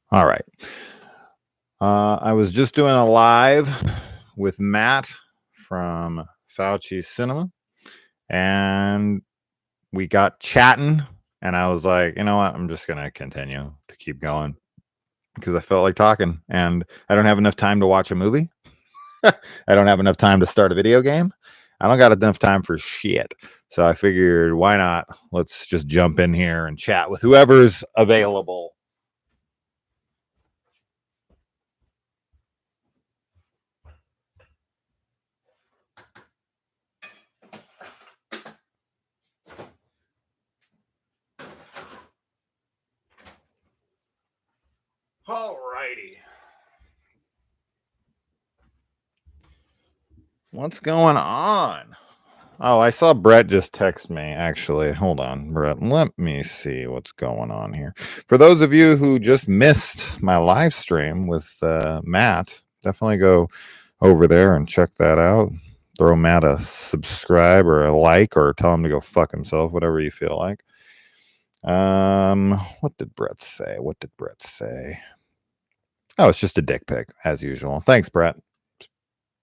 All right. I was just doing a live with Matt from Fauci Cinema, and we got chatting. And I was like, you know what? I'm just going to continue to keep going because I felt like talking. And I don't have enough time to watch a movie. I don't have enough time to start a video game. I don't got enough time for shit. So I figured, why not? Let's just jump in here and chat with whoever's available. All righty. What's going on? Oh, I saw Brett just text me, actually. Hold on, Brett. Let me see what's going on here. For those of you who just missed my live stream with Matt, definitely go over there and check that out. Throw Matt a subscribe or a like, or tell him to go fuck himself, whatever you feel like. What did Brett say? Oh, it's just a dick pic, as usual. Thanks, Brett.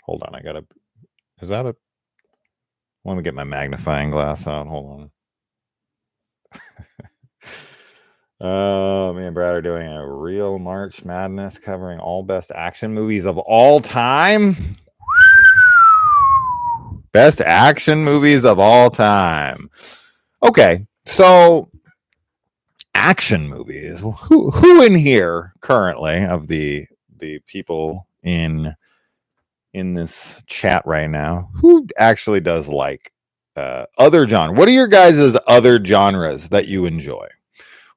Hold on, is that a let me get my magnifying glass out. Hold on. Me and Brad are doing a real March Madness covering all best action movies of all time. Best action movies of all time. Okay, so action movies. Who in here currently of the people in this chat right now, who actually does like other genre? What are your guys' other genres that you enjoy?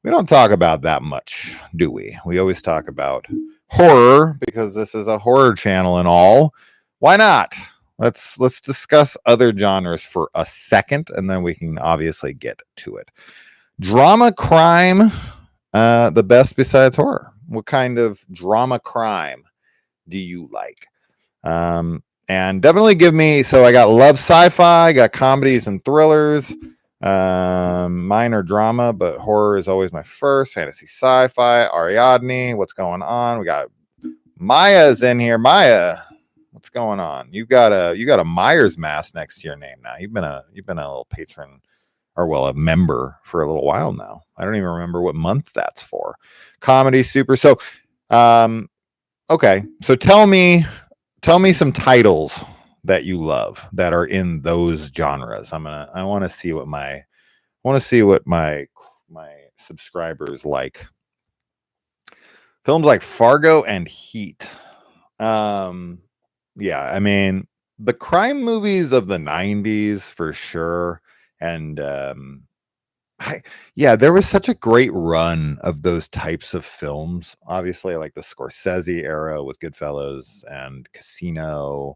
We don't talk about that much, do we? We always talk about horror because this is a horror channel and all. Why not? Let's discuss other genres for a second, and then we can obviously get to it. Drama, crime, the best besides horror. What kind of drama crime do you like? And definitely give me. So I got love sci-fi, got comedies and thrillers. Mine are drama, but horror is always my first. Fantasy, sci-fi, Ariadne. What's going on? We got Maya's in here. Maya, what's going on? You got a Myers mask next to your name now. You've been a little patron, or well, a member for a little while now. I don't even remember what month that's for. Comedy, super. So, okay. So tell me some titles that you love that are in those genres. I want to see what my subscribers like. Films like Fargo and Heat. Yeah, I mean, the crime movies of the 90s for sure. And there was such a great run of those types of films. Obviously, like the Scorsese era with Goodfellas and Casino.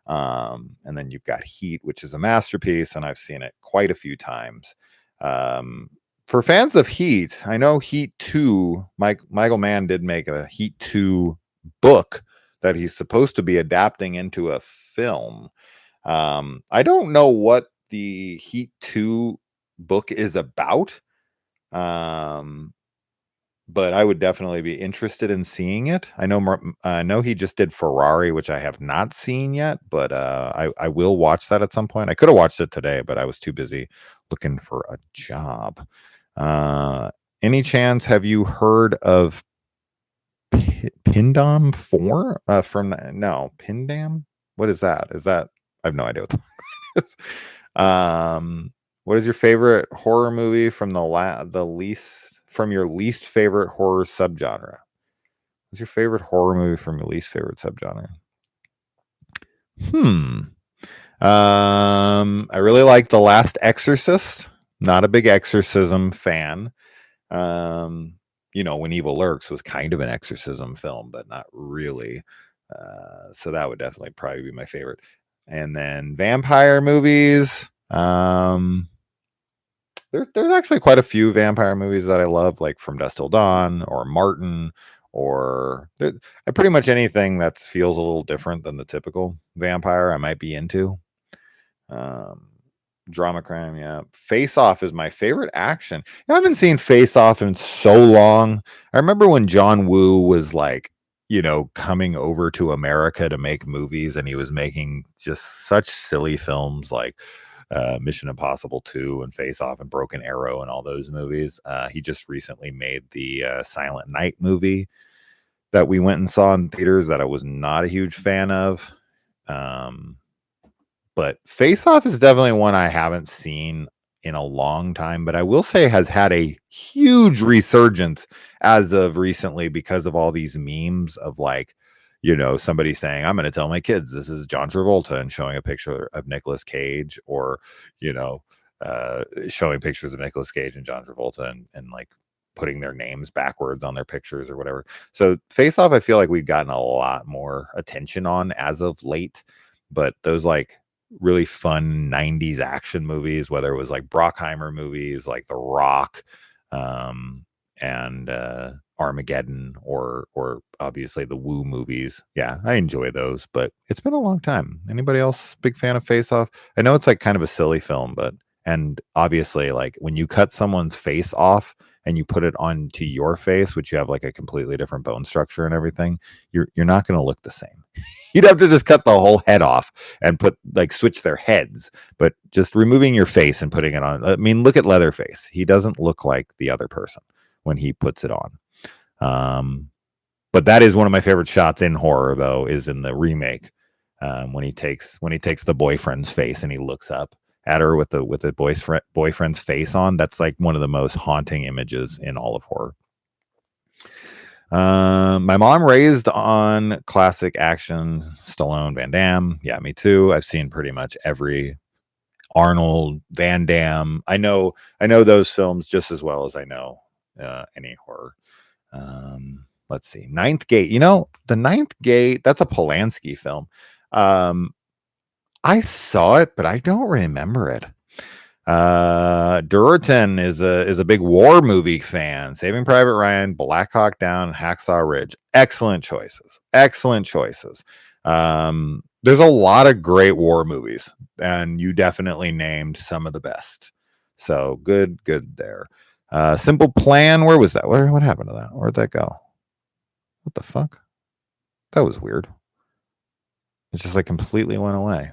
And then you've got Heat, which is a masterpiece, and I've seen it quite a few times. For fans of Heat, I know Heat 2, Michael Mann did make a Heat 2 book that he's supposed to be adapting into a film. I don't know what the Heat 2 book is about, but I would definitely be interested in seeing it. I know he just did Ferrari, which I have not seen yet, but I will watch that at some point. I could have watched it today, but I was too busy looking for a job. Any chance have you heard of Pindam 4 from no Pindam? What is that? I have no idea what the is. What is your favorite horror movie from your least favorite horror subgenre? What's your favorite horror movie from your least favorite subgenre? I really like The Last Exorcist. Not a big exorcism fan. When Evil Lurks was kind of an exorcism film, but not really. So that would definitely probably be my favorite. And then vampire movies. There's actually quite a few vampire movies that I love, like From Dusk Till Dawn or Martin, or pretty much anything that feels a little different than the typical vampire I might be into. Drama crime, yeah. Face Off is my favorite action. I haven't seen Face Off in so long. I remember when John Woo was like, coming over to America to make movies, and he was making just such silly films like Mission Impossible 2 and Face Off and Broken Arrow and all those movies. He just recently made the Silent Night movie that we went and saw in theaters that I was not a huge fan of. But Face Off is definitely one I haven't seen in a long time, but I will say has had a huge resurgence as of recently because of all these memes of like, somebody saying, I'm going to tell my kids this is John Travolta and showing a picture of Nicolas Cage, or, showing pictures of Nicolas Cage and John Travolta and like putting their names backwards on their pictures or whatever. So Face Off, I feel like we've gotten a lot more attention on as of late, but those like really fun 90s action movies, whether it was like Brockheimer movies like The Rock, and Armageddon, or obviously the Woo movies. Yeah, I enjoy those, but it's been a long time. Anybody else big fan of Face Off? I know it's like kind of a silly film, but and obviously like when you cut someone's face off and you put it onto your face, which you have like a completely different bone structure and everything, you're not going to look the same. You'd have to just cut the whole head off and switch their heads, but just removing your face and putting it on. I mean, look at Leatherface. He doesn't look like the other person when he puts it on. But that is one of my favorite shots in horror, though, is in the remake, when he takes the boyfriend's face and he looks up at her with the boyfriend's face on. That's like one of the most haunting images in all of horror. My mom raised on classic action, Stallone, Van Damme. Yeah, me too. I've seen pretty much every Arnold, Van Damme. I know those films just as well as I know any horror. Let's see. Ninth Gate. The Ninth Gate, that's a Polanski film. I saw it, but I don't remember it. Durton is a big war movie fan. Saving Private Ryan, Black Hawk Down, Hacksaw Ridge. Excellent choices. There's a lot of great war movies, and you definitely named some of the best. So good there. Simple Plan. Where was that? What happened to that? Where'd that go? What the fuck? That was weird. It just like completely went away.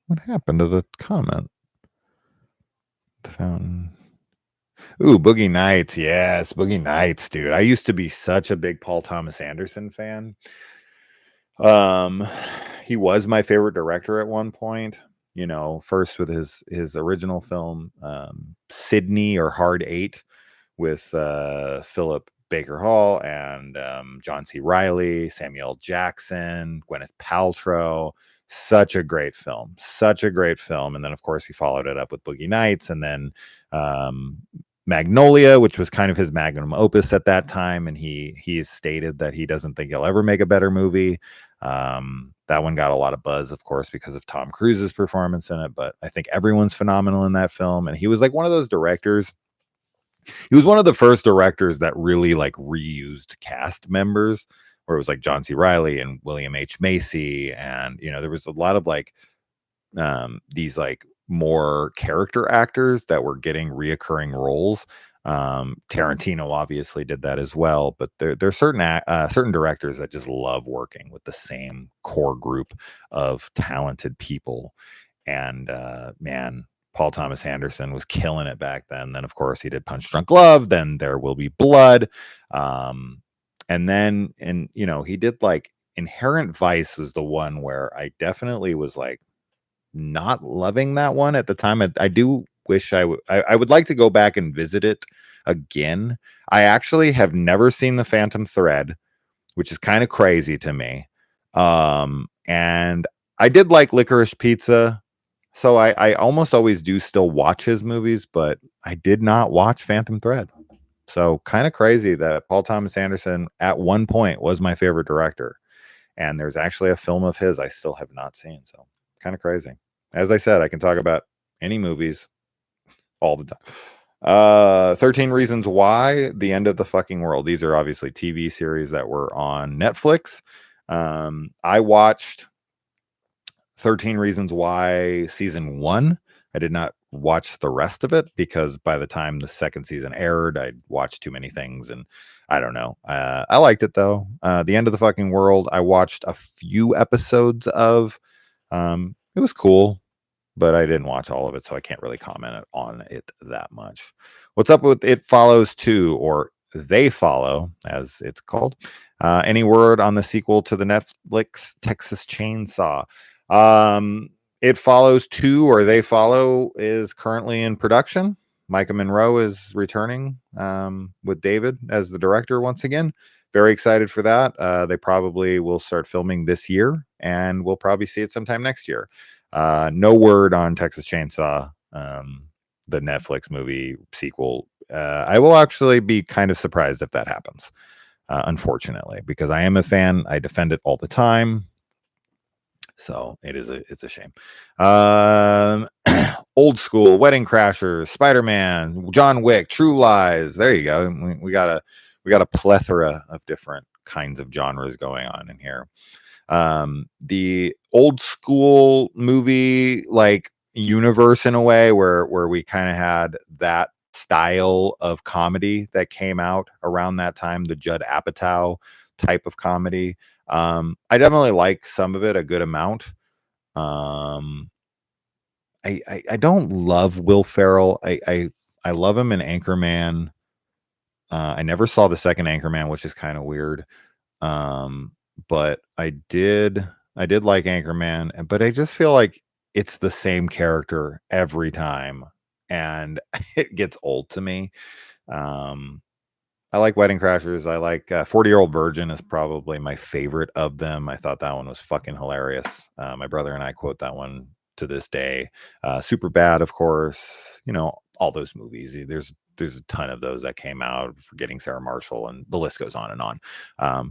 What happened to the comment? The fountain. Ooh, Boogie Nights. Yes, Boogie Nights, dude. I used to be such a big Paul Thomas Anderson fan. He was my favorite director at one point. First with his original film, Sydney or Hard Eight, with Philip Baker Hall and John C. Reilly, Samuel Jackson, Gwyneth Paltrow. Such a great film. And then, of course, he followed it up with Boogie Nights, and then Magnolia, which was kind of his magnum opus at that time. And he stated that he doesn't think he'll ever make a better movie. That one got a lot of buzz, of course, because of Tom Cruise's performance in it. But I think everyone's phenomenal in that film. And he was like one of those directors. He was one of the first directors that really like reused cast members, where it was like John C. Reilly and William H. Macy. And, there was a lot of like these like more character actors that were getting reoccurring roles. Tarantino obviously did that as well, but there's certain directors that just love working with the same core group of talented people. And man, Paul Thomas Anderson was killing it back then. Then, of course, he did Punch Drunk Love. Then There Will Be Blood. And then, he did like Inherent Vice was the one where I definitely was like not loving that one at the time. I do wish I would like to go back and visit it again. I actually have never seen The Phantom Thread, which is kind of crazy to me. And I did like Licorice Pizza. So I almost always do still watch his movies, but I did not watch Phantom Thread. So kind of crazy that Paul Thomas Anderson at one point was my favorite director. And there's actually a film of his I still have not seen. So kind of crazy. As I said, I can talk about any movies all the time. 13 Reasons Why, The End of the Fucking World. These are obviously TV series that were on Netflix. I watched 13 Reasons Why season 1. I did not watch the rest of it because by the time the second season aired, I'd watched too many things and I don't know. I liked it though. The End of the Fucking World, I watched a few episodes of. It was cool, but I didn't watch all of it, so I can't really comment on it that much. What's up with It Follows 2, or They Follow, as it's called? Any word on the sequel to the Netflix Texas Chainsaw? It Follows 2, or They Follow, is currently in production. Micah Monroe is returning with David as the director once again. Very excited for that. They probably will start filming this year, and we'll probably see it sometime next year. No word on Texas Chainsaw, the Netflix movie sequel. I will actually be kind of surprised if that happens, unfortunately, because I am a fan. I defend it all the time. So it's a shame. Old School, Wedding Crashers, Spider-Man, John Wick, True Lies. There you go. We got a plethora of different kinds of genres going on in here. The old school movie like universe in a way where we kind of had that style of comedy that came out around that time, the Judd Apatow type of comedy. I definitely like some of it, a good amount. I don't love Will Ferrell. I love him in Anchorman. I never saw the second Anchorman, which is kind of weird. But I did like Anchorman, but I just feel like it's the same character every time, and it gets old to me. I like Wedding Crashers. I like 40-Year-Old Virgin is probably my favorite of them. I thought that one was fucking hilarious. My brother and I quote that one to this day. Super Bad, of course. You know, all those movies. There's a ton of those that came out, Forgetting Sarah Marshall, and the list goes on and on.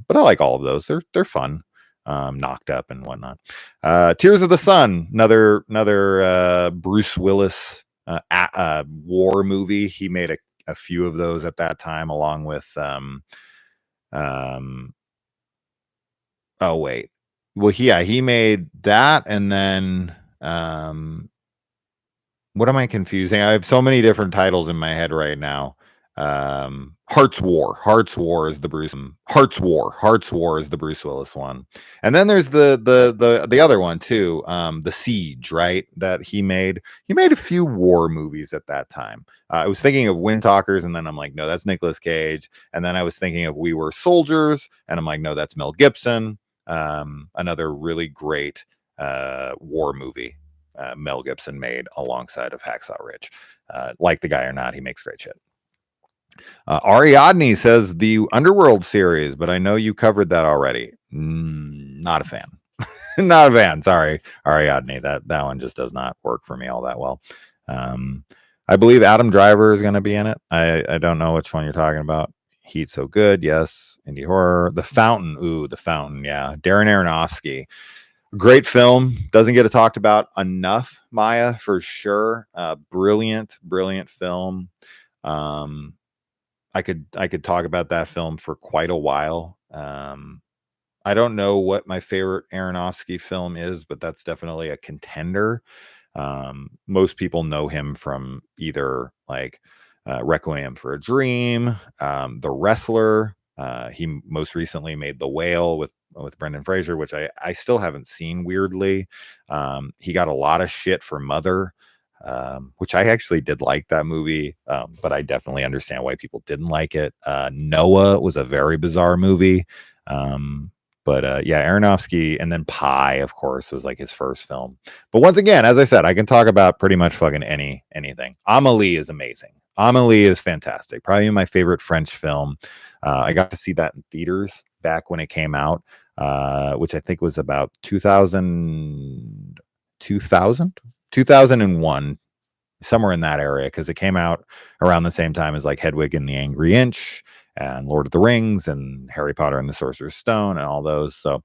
But I like all of those. They're fun. Knocked Up and whatnot. Tears of the Sun, another Bruce Willis war movie. He made a few of those at that time, along with oh wait, well he made that, and then what am I confusing? I have so many different titles in my head right now. Hearts War is the Bruce Willis one. And then there's the other one too, The Siege, right? That he made a few war movies at that time. I was thinking of Wind Talkers, and then I'm like, no, that's Nicolas Cage. And then I was thinking of We Were Soldiers, and I'm like, no, that's Mel Gibson. Another really great war movie Mel Gibson made alongside of Hacksaw Ridge. Like the guy or not, he makes great shit. Ariadne says the Underworld series, but I know you covered that already. Not a fan. Not a fan. Sorry, Ariadne. That one just does not work for me all that well. I believe Adam Driver is going to be in it. I don't know which one you're talking about. Heat So Good. Yes. Indie horror. The Fountain. Ooh, The Fountain. Yeah. Darren Aronofsky. Great film. Doesn't get talked about enough, Maya, for sure. Brilliant film. I could talk about that film for quite a while. I don't know what my favorite Aronofsky film is, but that's definitely a contender. Most people know him from either like Requiem for a Dream, The Wrestler. He most recently made The Whale with Brendan Fraser, which I still haven't seen, weirdly. He got a lot of shit for Mother, which I actually did like that movie, but I definitely understand why people didn't like it. Noah was a very bizarre movie. But yeah, Aronofsky, and then Pi, of course, was like his first film. But once again, as I said, I can talk about pretty much fucking anything. Amélie is amazing. Amélie is fantastic. Probably my favorite French film. I got to see that in theaters back when it came out, which I think was about 2001, somewhere in that area, because it came out around the same time as like Hedwig and the Angry Inch and Lord of the Rings and Harry Potter and the Sorcerer's Stone and all those. So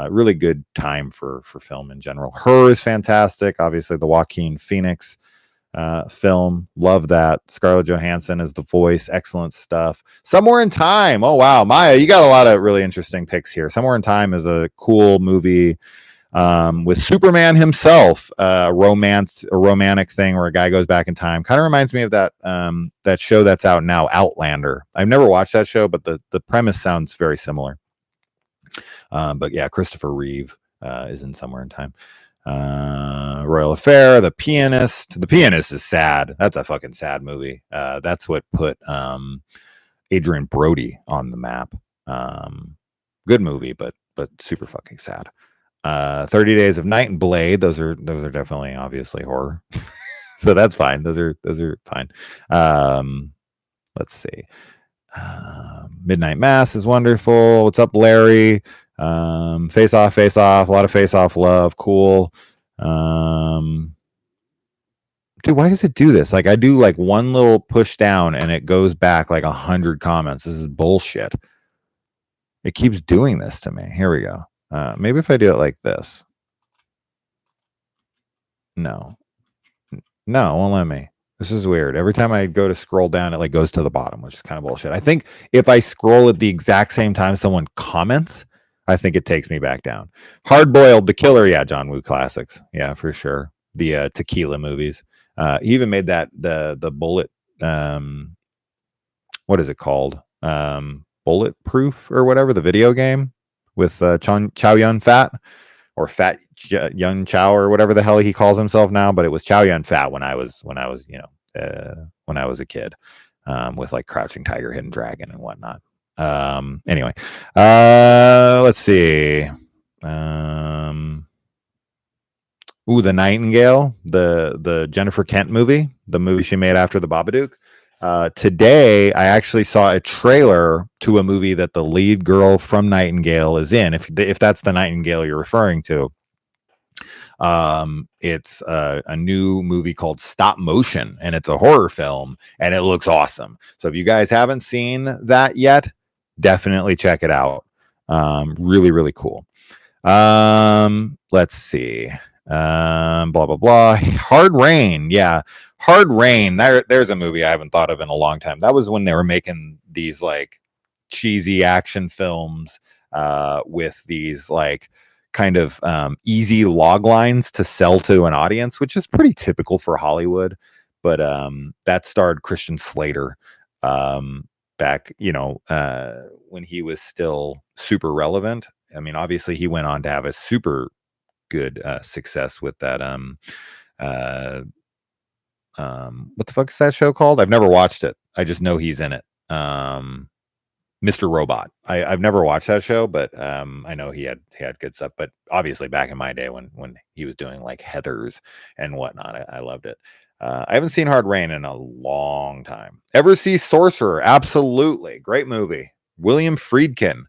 really good time for film in general. Her is fantastic. Obviously the Joaquin Phoenix film. Love that. Scarlett Johansson is the voice. Excellent stuff. Somewhere in Time. Oh, wow. Maya, you got a lot of really interesting picks here. Somewhere in Time is a cool movie. with Superman himself, a romantic thing where a guy goes back in time. Kind of reminds me of that that show that's out now, Outlander. I've never watched that show, but the premise sounds very similar. But yeah, Christopher Reeve is in Somewhere in Time. Royal Affair, The Pianist. The Pianist is sad. That's a fucking sad movie. That's what put Adrian Brody on the map. Good movie, but super fucking sad. 30 Days of Night and Blade. Those are definitely obviously horror. So that's fine. Those are fine. Let's see. Midnight Mass is wonderful. What's up, Larry? Face Off. A lot of Face Off love. Cool. Dude, why does it do this? Like I do like one little push down and it goes back like 100 comments. This is bullshit. It keeps doing this to me. Here we go. Maybe if I do it like this. No, it won't let me. This is weird. Every time I go to scroll down, it like goes to the bottom, which is kind of bullshit. I think if I scroll at the exact same time someone comments, I think it takes me back down. Hard Boiled, The Killer, yeah, John Woo classics, yeah, for sure. The tequila movies. He even made that the bullet. What is it called? Bulletproof or whatever, the video game with Chow Yun Fat or Fat Yun Chow or whatever the hell he calls himself now, but it was Chow Yun Fat when I was when I was a kid, with like Crouching Tiger, Hidden Dragon and whatnot. Anyway, let's see. The Nightingale, the Jennifer Kent movie, the movie she made after the Babadook. Today, I actually saw a trailer to a movie that the lead girl from Nightingale is in. If that's the Nightingale you're referring to, it's a new movie called Stop Motion, and it's a horror film, and it looks awesome. So if you guys haven't seen that yet, definitely check it out. Really, really cool. Let's see. Blah blah blah. Hard Rain, yeah. Hard Rain. There's a movie I haven't thought of in a long time. That was when they were making these like cheesy action films with these like kind of easy log lines to sell to an audience, which is pretty typical for Hollywood. But that starred Christian Slater back, when he was still super relevant. I mean, obviously he went on to have a super good success with that what the fuck is that show called? I've never watched it. I just know he's in it. Mr. Robot. I've never watched that show, but I know he had good stuff. But obviously back in my day when he was doing like Heathers and whatnot, I loved it. I haven't seen Hard Rain in a long time. Ever see Sorcerer? Absolutely. Great movie. William Friedkin,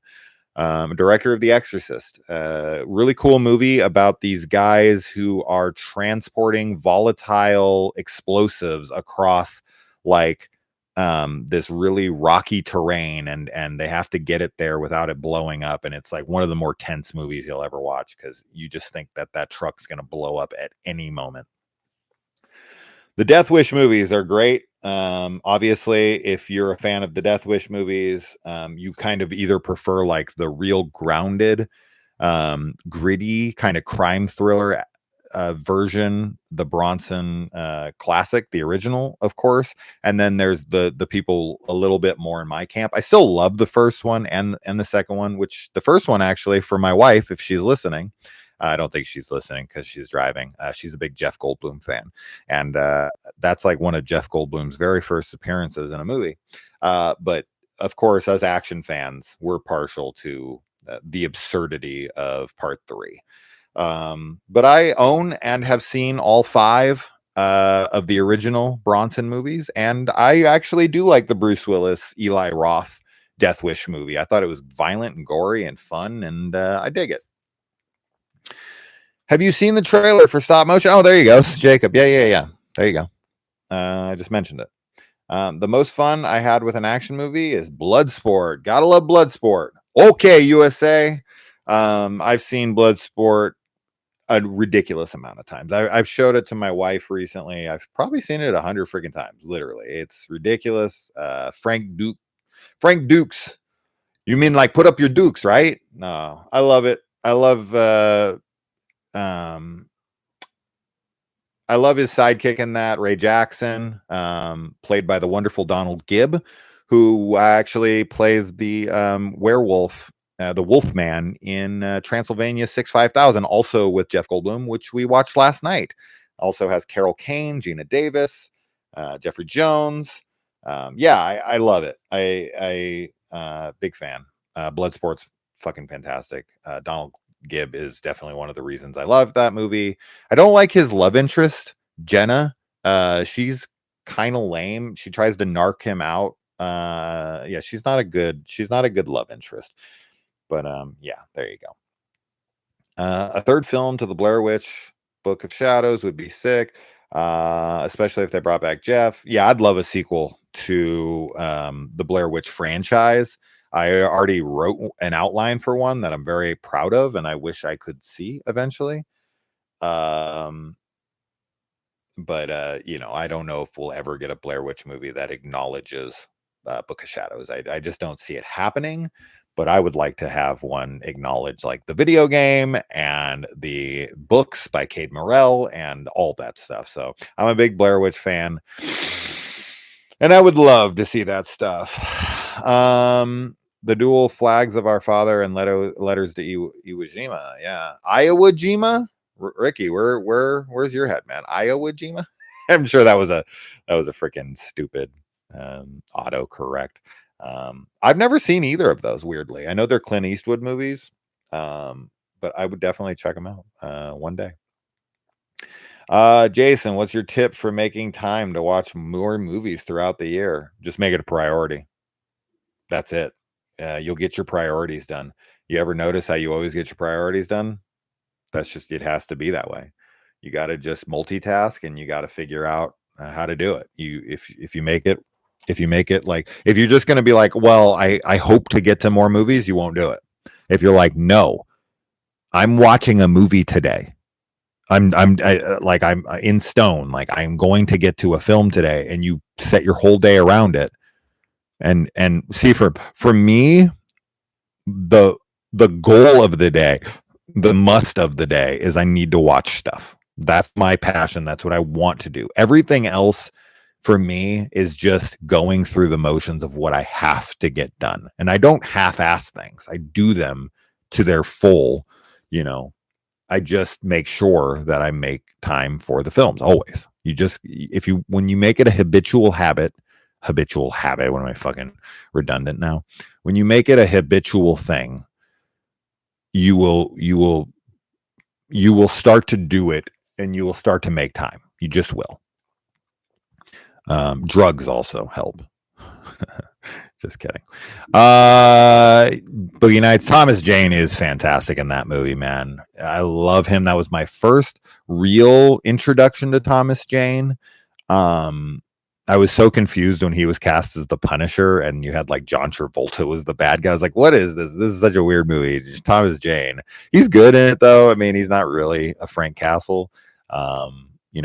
director of The Exorcist. Really cool movie about these guys who are transporting volatile explosives across like this really rocky terrain, and they have to get it there without it blowing up. And it's like one of the more tense movies you'll ever watch because you just think that truck's going to blow up at any moment. The Death Wish movies are great. Obviously, if you're a fan of the Death Wish movies, you kind of either prefer like the real grounded, gritty kind of crime thriller version, the Bronson classic, the original, of course, and then there's the people a little bit more in my camp. I still love the first one and the second one, which the first one actually for my wife, if she's listening. I don't think she's listening because she's driving. She's a big Jeff Goldblum fan. And that's like one of Jeff Goldblum's very first appearances in a movie. But of course, as action fans, we're partial to the absurdity of part 3. But I own and have seen all 5 of the original Bronson movies. And I actually do like the Bruce Willis, Eli Roth Death Wish movie. I thought it was violent and gory and fun, and I dig it. Have you seen the trailer for Stop Motion? Oh, there you go, Jacob. Yeah. There you go. I just mentioned it. The most fun I had with an action movie is Bloodsport. Gotta love Bloodsport. Okay, USA. I've seen Bloodsport a ridiculous amount of times. I've showed it to my wife recently. I've probably seen it 100 freaking times. Literally, it's ridiculous. Frank Dukes. You mean like put up your dukes, right? No, I love it. I love I love his sidekick in that, Ray Jackson, played by the wonderful Donald Gibb, who actually plays the werewolf, the Wolfman in Transylvania 65000, also with Jeff Goldblum, which we watched last night. Also has Carol Kane, Gina Davis, Jeffrey Jones. I love it. I big fan. Bloodsport's fucking fantastic. Donald Gibb is definitely one of the reasons I love that movie. I don't like his love interest, Jenna. She's kind of lame. She tries to narc him out. She's not a good love interest. But there you go. A third film to the Blair Witch Book of Shadows would be sick. Especially if they brought back Jeff. Yeah, I'd love a sequel to the Blair Witch franchise. I already wrote an outline for one that I'm very proud of, and I wish I could see eventually. But I don't know if we'll ever get a Blair Witch movie that acknowledges Book of Shadows. I just don't see it happening. But I would like to have one acknowledge like the video game and the books by Cade Morrell and all that stuff. So I'm a big Blair Witch fan, and I would love to see that stuff. The Dual Flags of Our Father and Letters to Iwo Jima. Yeah, Iowa Jima. Ricky, where's your head, man? Iowa Jima. I'm sure that was a freaking stupid autocorrect. I've never seen either of those, weirdly. I know they're Clint Eastwood movies, but I would definitely check them out one day. Jason, what's your tip for making time to watch more movies throughout the year? Just make it a priority. That's it. You'll get your priorities done. You ever notice how you always get your priorities done? That's just, it has to be that way. You got to just multitask, and you got to figure out how to do it. If you make it like, if you're just going to be like, well, I hope to get to more movies, you won't do it. If you're like, no, I'm watching a movie today. I'm in stone. Like, I'm going to get to a film today, and you set your whole day around it. And see, for me, the goal of the day, the must of the day is I need to watch stuff. That's my passion. That's what I want to do. Everything else for me is just going through the motions of what I have to get done. And I don't half-ass things. I do them to their full, I just make sure that I make time for the films always. When you make it a habitual habit, what am I fucking redundant now? When you make it a habitual thing, you will start to do it, and you will start to make time. You just will. Drugs also help. Just kidding. Boogie Nights. Thomas Jane is fantastic in that movie, man. I love him. That was my first real introduction to Thomas Jane. I was so confused when he was cast as the Punisher, and you had like John Travolta was the bad guy. I was like, what is this? This is such a weird movie. Just Thomas Jane. He's good in it, though. I mean, he's not really a Frank Castle.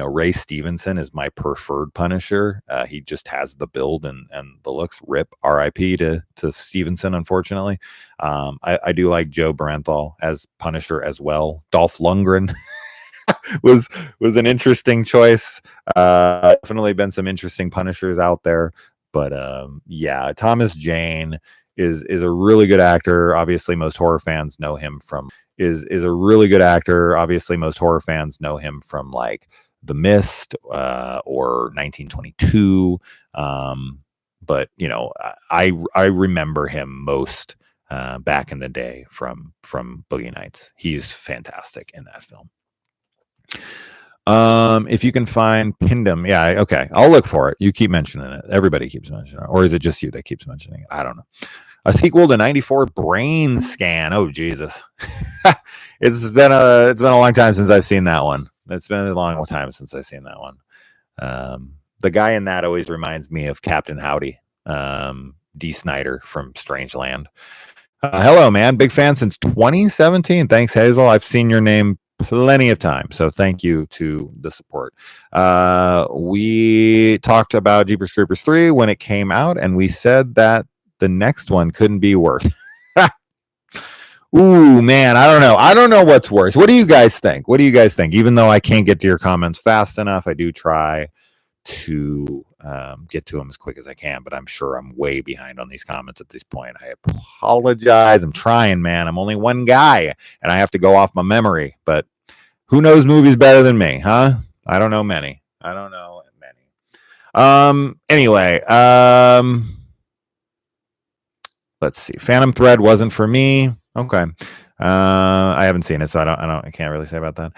Ray Stevenson is my preferred Punisher. He just has the build and the looks. RIP, RIP to Stevenson, unfortunately. I do like Joe Barenthal as Punisher as well. Dolph Lundgren was an interesting choice. Definitely been some interesting Punishers out there, but Thomas Jane is a really good actor. Obviously, most horror fans know him from like The Mist or 1922. But I remember him most back in the day from Boogie Nights. He's fantastic in that film. If you can find Pindom, okay, I'll look for it. You keep mentioning it. Everybody keeps mentioning it, or is it just you that keeps mentioning it? I don't know. A sequel to 94 Brain Scan. Oh Jesus, it's been a long time since I've seen that one. It's been a long time since I've seen that one. The guy in that always reminds me of Captain Howdy, D. Snyder from Strangeland. Hello, man. Big fan since 2017. Thanks, Hazel. I've seen your name plenty of time, so thank you to the support. We talked about Jeepers Creepers 3 when it came out, and we said that the next one couldn't be worse. Ooh, man, I don't know. I don't know what's worse. What do you guys think? What do you guys think? Even though I can't get to your comments fast enough, I do try to get to them as quick as I can, but I'm sure I'm way behind on these comments at this point. I apologize. I'm trying, man. I'm only one guy, and I have to go off my memory. But who knows movies better than me, huh? I don't know many. I don't know many. Anyway, let's see. Phantom Thread wasn't for me. Okay. I haven't seen it, so I can't really say about that.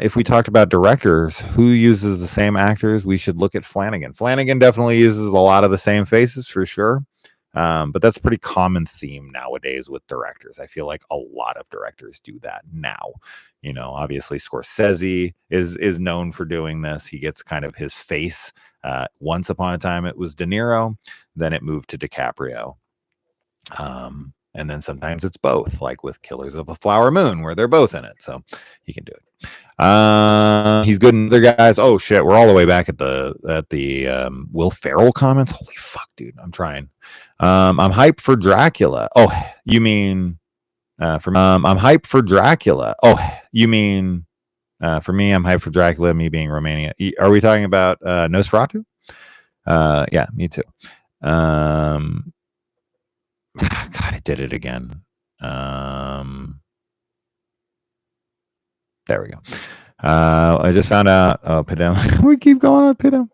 If we talked about directors who uses the same actors, we should look at Flanagan. Flanagan definitely uses a lot of the same faces for sure. But that's a pretty common theme nowadays with directors. I feel like a lot of directors do that now. You know, obviously Scorsese is known for doing this. He gets kind of his face. Once upon a time, it was De Niro. Then it moved to DiCaprio. And then sometimes it's both, like with Killers of a Flower Moon, where they're both in it. So he can do it. He's good in other guys. Oh shit, we're all the way back at the Will Ferrell comments. Holy fuck, dude, I'm trying. I'm hyped for Dracula. Oh, you mean I'm hyped for Dracula. Oh, you mean for me, I'm hyped for Dracula. Me being Romania. Are we talking about Nosferatu? Yeah, me too. God, I did it again. There we go. I just found out. Oh, Pidem. We keep going on Pidem.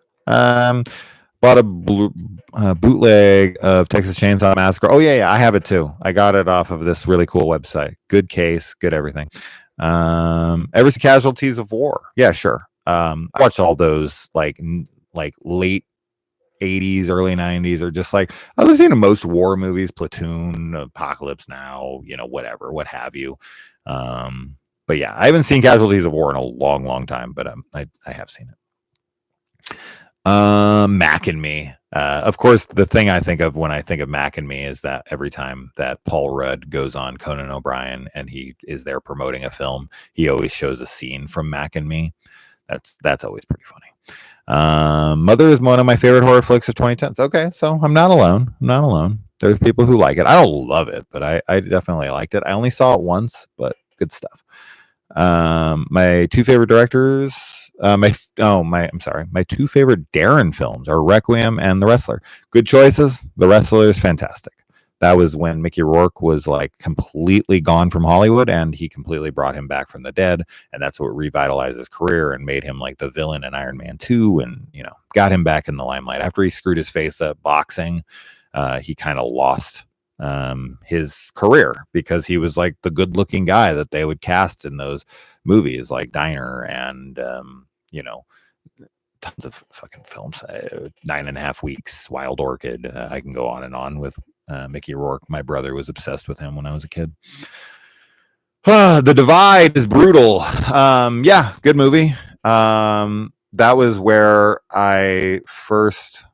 Bought a bootleg of Texas Chainsaw Massacre. Oh yeah, I have it too. I got it off of this really cool website. Good case, good everything. Ever see Casualties of War? Yeah, sure. I watched all those like late 80s, early 90s, or just like I've seen most war movies, Platoon, Apocalypse Now, you know, whatever, what have you. But yeah, I haven't seen Casualties of War in a long, long time, but I have seen it. Mac and Me. Of course, the thing I think of when I think of Mac and Me is that every time that Paul Rudd goes on Conan O'Brien and he is there promoting a film, he always shows a scene from Mac and Me. That's always pretty funny. Mother is one of my favorite horror flicks of 2010s. Okay, so I'm not alone. There's people who like it. I don't love it, but I definitely liked it. I only saw it once, but good stuff. My two favorite directors, my two favorite Darren films are Requiem and The Wrestler. Good choices. The Wrestler is fantastic. That was when Mickey Rourke was like completely gone from Hollywood, and he completely brought him back from the dead, and that's what revitalized his career and made him like the villain in Iron Man 2, and you know, got him back in the limelight. After he screwed his face up boxing, he kind of lost his career because he was like the good-looking guy that they would cast in those movies like Diner and you know, tons of fucking films. 9.5 Weeks, Wild Orchid. I can go on and on with Mickey Rourke. My brother was obsessed with him when I was a kid. The Divide is brutal. Yeah, good movie. That was where I first.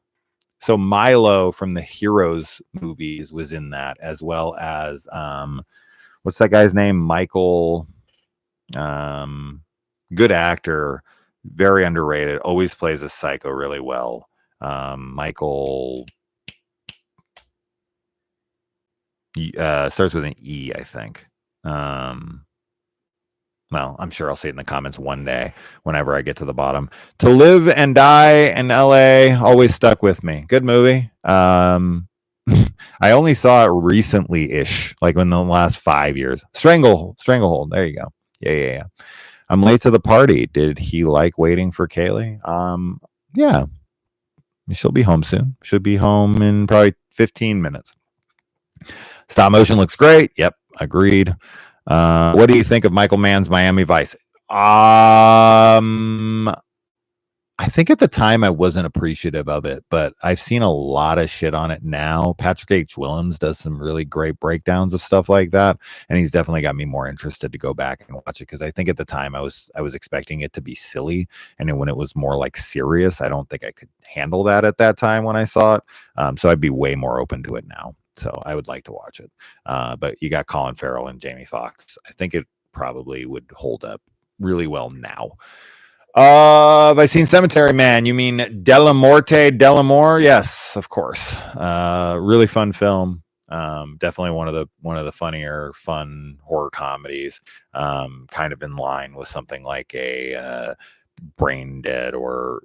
So Milo from the Heroes movies was in that, as well as what's that guy's name? Michael. Good actor, very underrated. Always plays a psycho really well. Michael. Starts with an E, I think. Well, I'm sure I'll see it in the comments one day whenever I get to the bottom. To Live and Die in LA always stuck with me. Good movie. I only saw it recently-ish, like in the last 5 years. Stranglehold. There you go. Yeah. I'm late to the party. Did he like waiting for Kaylee? Yeah. She'll be home soon. Should be home in probably 15 minutes. Stop motion looks great. Yep, agreed. What do you think of Michael Mann's Miami Vice? I think at the time I wasn't appreciative of it, but I've seen a lot of shit on it now. Patrick H. Willems does some really great breakdowns of stuff like that, and he's definitely got me more interested to go back and watch it, because I think at the time I was expecting it to be silly, and then when it was more like serious, I don't think I could handle that at that time when I saw it. So I'd be way more open to it now. So I would like to watch it. But you got Colin Farrell and Jamie Foxx. I think it probably would hold up really well now. Have I seen Cemetery Man? You mean Delamore? Yes, of course. Really fun film. Definitely one of the funnier, fun horror comedies. Kind of in line with something like a Brain Dead, or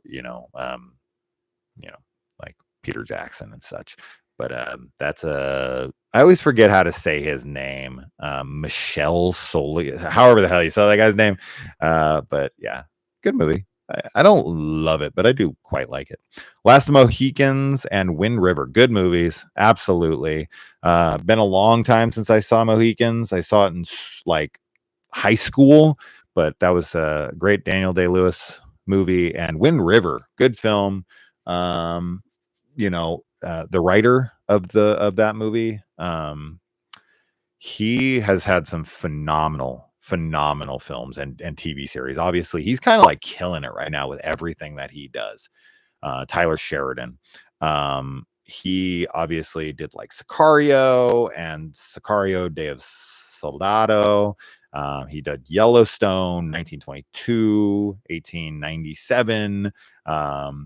like Peter Jackson and such. But that's a. I always forget how to say his name. Michelle Soli, however the hell you say that guy's name. But yeah, good movie. I don't love it, but I do quite like it. Last of Mohicans and Wind River, good movies, absolutely. Been a long time since I saw Mohicans. I saw it in like high school, but that was a great Daniel Day-Lewis movie. And Wind River, good film. The writer of that movie, he has had some phenomenal films and TV series. Obviously, he's kind of like killing it right now with everything that he does. Tyler Sheridan. He obviously did like Sicario and Sicario Day of Soldado. He did Yellowstone, 1922, 1897.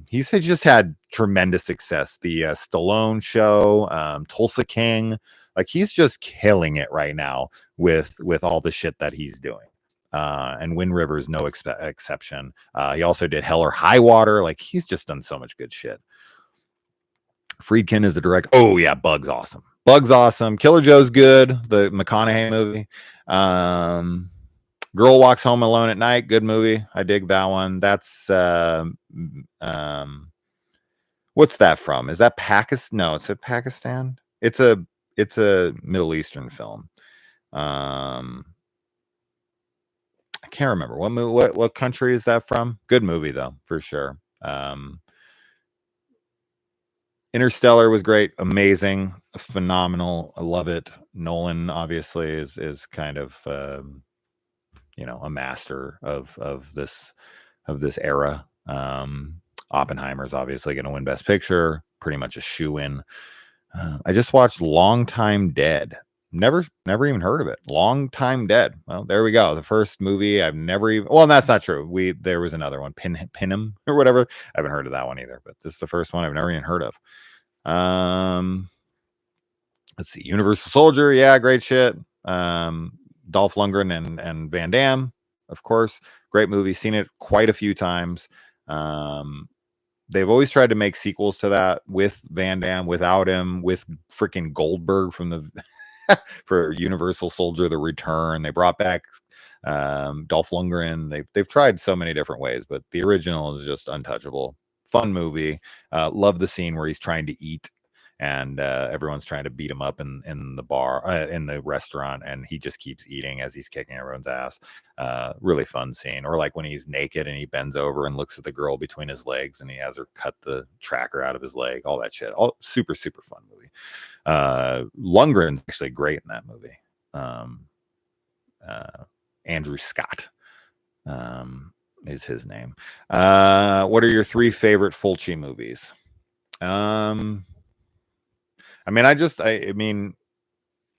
He's just had tremendous success. The Stallone Show, Tulsa King, like he's just killing it right now with all the shit that he's doing. And Wind River is no exception. He also did Hell or High Water. Like he's just done so much good shit. Friedkin is a director. Oh yeah, Bug's awesome. Bug's awesome. Killer Joe's good. The McConaughey movie. Girl Walks Home Alone at Night. Good movie. I dig that one. That's what's that from? Is that Pakistan? No, it's Pakistan. It's a Middle Eastern film. I can't remember what country is that from. Good movie though, for sure. Interstellar was great, amazing, phenomenal. I love it. Nolan obviously is kind of a master of this era. Oppenheimer's obviously going to win Best Picture, pretty much a shoe-in. I just watched Long Time Dead. Never even heard of it. Long Time Dead. Well, there we go. The first movie I've never even. Well, that's not true. There was another one, Pinham or whatever. I haven't heard of that one either. But this is the first one I've never even heard of. Let's see. Universal Soldier. Yeah, great shit. Dolph Lundgren and Van Damme, of course. Great movie. Seen it quite a few times. They've always tried to make sequels to that with Van Damme, without him, with freaking Goldberg from the for Universal Soldier: The Return. They brought back Dolph Lundgren. They've tried so many different ways, but the original is just untouchable. Fun movie. Love the scene where he's trying to eat and everyone's trying to beat him up in the bar, in the restaurant, and he just keeps eating as he's kicking everyone's ass. Really fun scene. Or like when he's naked and he bends over and looks at the girl between his legs and he has her cut the tracker out of his leg, all that shit. All super, super fun movie. Lundgren's actually great in that movie. Andrew Scott is his name. What are your 3 favorite Fulci movies?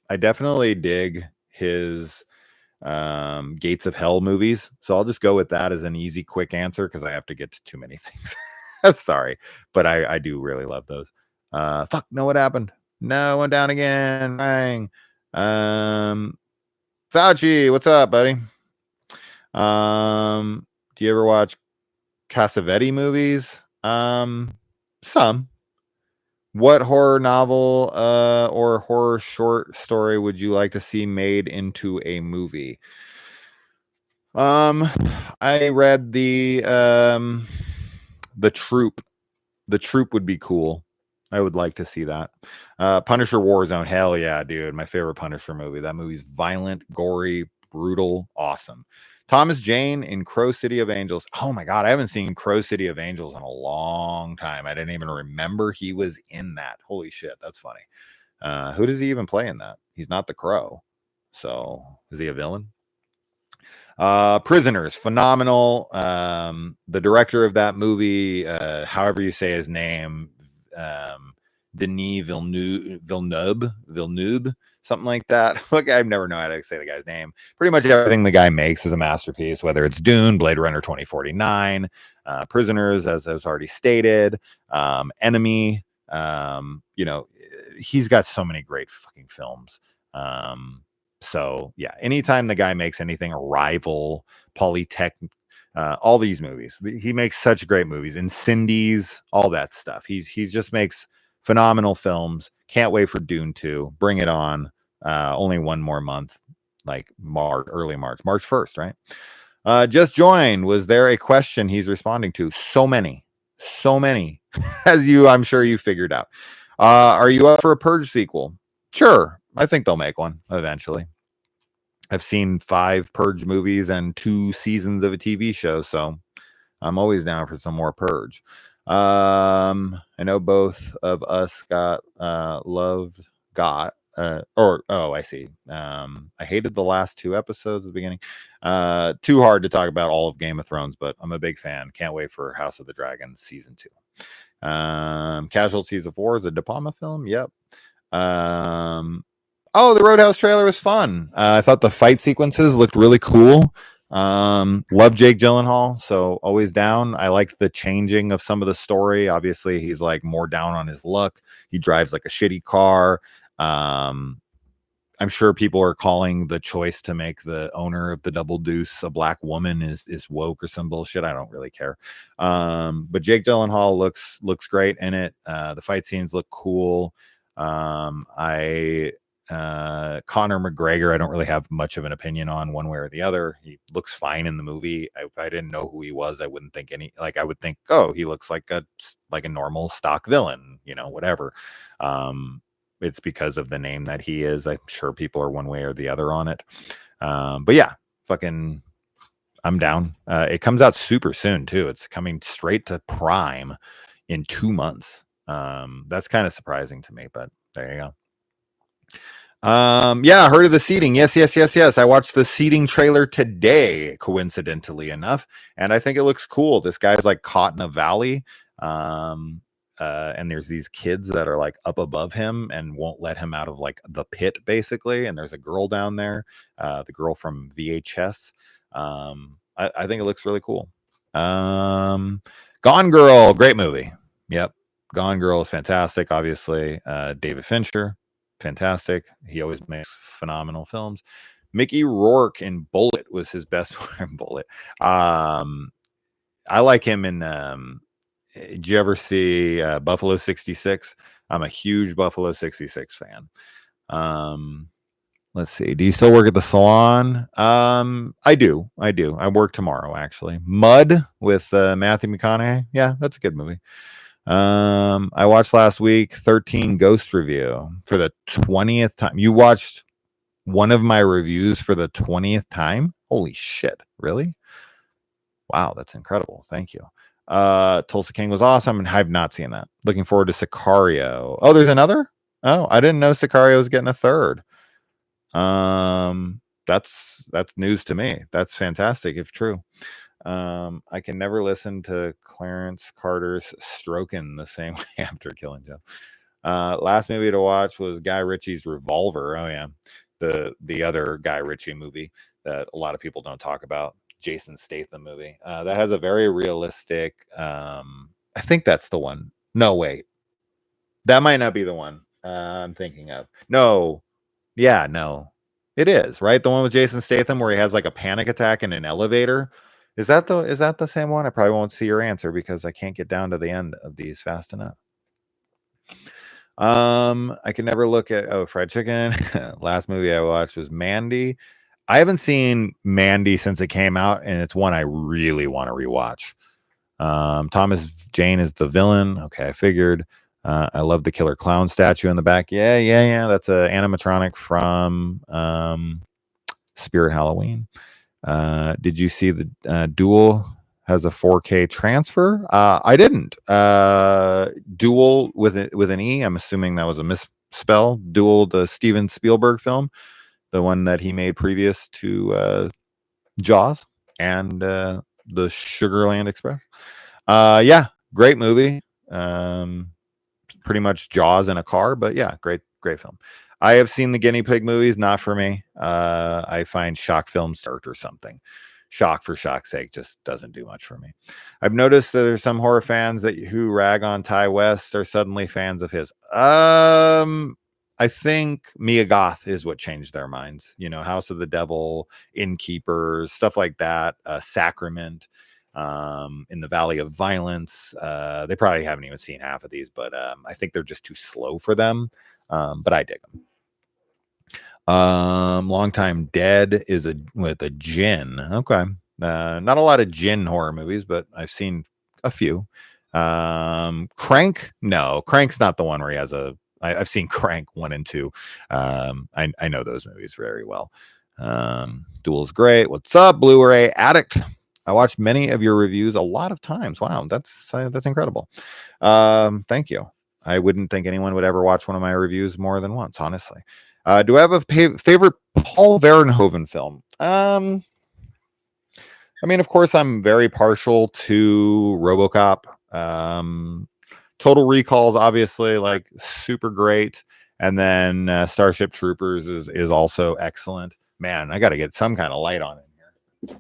I definitely dig his Gates of Hell movies. So I'll just go with that as an easy, quick answer because I have to get to too many things. Sorry, but I do really love those. Fuck, no, what happened? No, went down again. Bang. Fauci, what's up, buddy? Do you ever watch Cassavetes movies? Some. What horror novel or horror short story would you like to see made into a movie? I read the Troop. The Troop would be cool. I would like to see that. Punisher Warzone. Hell yeah, dude. My favorite Punisher movie. That movie's violent, gory, brutal, awesome. Thomas Jane in Crow City of Angels. Oh my God, I haven't seen Crow City of Angels in a long time. I didn't even remember he was in that. Holy shit, that's funny. Who does he even play in that? He's not the Crow. So is he a villain? Prisoners, phenomenal. The director of that movie, however you say his name, Denis Villeneuve, something like that. Look, I've never known how to say the guy's name. Pretty much everything the guy makes is a masterpiece, whether it's Dune, Blade Runner 2049, Prisoners, as I was already stated, Enemy. he's got so many great fucking films. So yeah, anytime the guy makes anything, Arrival, Polytech, all these movies, he makes such great movies. And Cindy's, all that stuff. He's just makes phenomenal films. Can't wait for Dune 2. Bring it on. Only one more month, like early March 1st, right? Just joined. Was there a question he's responding to? So many, as I'm sure you figured out. Are you up for a Purge sequel? Sure. I think they'll make one eventually. I've seen 5 Purge movies and 2 seasons of a TV show, so I'm always down for some more Purge. I know both of us got I see. I hated the last 2 episodes at the beginning. Too hard to talk about all of Game of Thrones, but I'm a big fan. Can't wait for House of the Dragon season 2. Casualties of War is a De Palma film. Yep. Oh, the Roadhouse trailer was fun. I thought the fight sequences looked really cool. Love Jake Gyllenhaal, so always down. I like the changing of some of the story. Obviously, he's like more down on his luck. He drives like a shitty car. I'm sure people are calling the choice to make the owner of the Double Deuce a black woman is woke or some bullshit. I don't really care. But Jake Gyllenhaal looks great in it. The fight scenes look cool. Conor McGregor, I don't really have much of an opinion on one way or the other. He looks fine in the movie. If I didn't know who he was, I wouldn't think I would think, oh, he looks like a normal stock villain, whatever. It's because of the name that he is. I'm sure people are one way or the other on it. But yeah, fucking, I'm down. It comes out super soon too. It's coming straight to Prime in 2 months. That's kind of surprising to me, but there you go. Yeah, heard of the Seeding. Yes. I watched the Seeding trailer today, coincidentally enough, and I think it looks cool. This guy's like caught in a valley, and there's these kids that are like up above him and won't let him out of like the pit, basically. And there's a girl down there, the girl from VHS. I think it looks really cool. Gone Girl, great movie. Yep, Gone Girl is fantastic. Obviously, David Fincher. Fantastic. He always makes phenomenal films. Mickey Rourke in Bullet was his best friend. Bullet. I like him in. Did you ever see Buffalo 66? I'm a huge Buffalo 66 fan. Let's see. Do you still work at the salon? I do. I work tomorrow, actually. Mud with Matthew McConaughey. Yeah, that's a good movie. I watched last week 13 Ghost Review for the 20th time. You watched one of my reviews for the 20th time? Holy shit. Really? Wow, that's incredible. Thank you. Tulsa King was awesome, and I've not seen that. Looking forward to Sicario. Oh, there's another? Oh, I didn't know Sicario was getting a third. That's news to me. That's fantastic if true. I can never listen to Clarence Carter's Strokin' the same way after killing Joe. Last movie to watch was Guy Ritchie's Revolver. Oh yeah, the other Guy Ritchie movie that a lot of people don't talk about. Jason Statham movie that has a very realistic. I think that's the one. No, wait, that might not be the one I'm thinking of. No, yeah, no, it is right. The one with Jason Statham where he has like a panic attack in an elevator. Is that the same one? I probably won't see your answer because I can't get down to the end of these fast enough. I can never look at fried chicken. Last movie I watched was Mandy. I haven't seen Mandy since it came out, and it's one I really want to rewatch. Thomas Jane is the villain. Okay, I figured. I love the killer clown statue in the back. Yeah. That's a animatronic from Spirit Halloween. Did you see the Duel has a 4K transfer? I didn't. Duel with an E. I'm assuming that was a misspell. Duel, the Steven Spielberg film, the one that he made previous to Jaws and the Sugarland Express. Yeah, great movie. Pretty much Jaws in a car, but yeah, great film. I have seen the guinea pig movies, not for me. I find shock films art or something. shock for shock's sake just doesn't do much for me. I've noticed that there's some horror fans who rag on Ty West are suddenly fans of his. I think Mia Goth is what changed their minds. House of the Devil, Innkeepers, stuff like that. Sacrament, in the Valley of Violence. They probably haven't even seen half of these, but I think they're just too slow for them. But I dig them. Long Time Dead is with a djinn. Okay. Not a lot of djinn horror movies, but I've seen a few. Crank? No, Crank's not the one where he has I've seen Crank 1 and 2. I know those movies very well. Duel's great. What's up, Blu-ray Addict? I watched many of your reviews a lot of times. Wow, that's incredible. Thank you. I wouldn't think anyone would ever watch one of my reviews more than once, honestly. Do I have a favorite Paul Verhoeven film? I mean, of course, I'm very partial to RoboCop. Total Recall's obviously like super great, and then Starship Troopers is also excellent. Man, I got to get some kind of light on it here.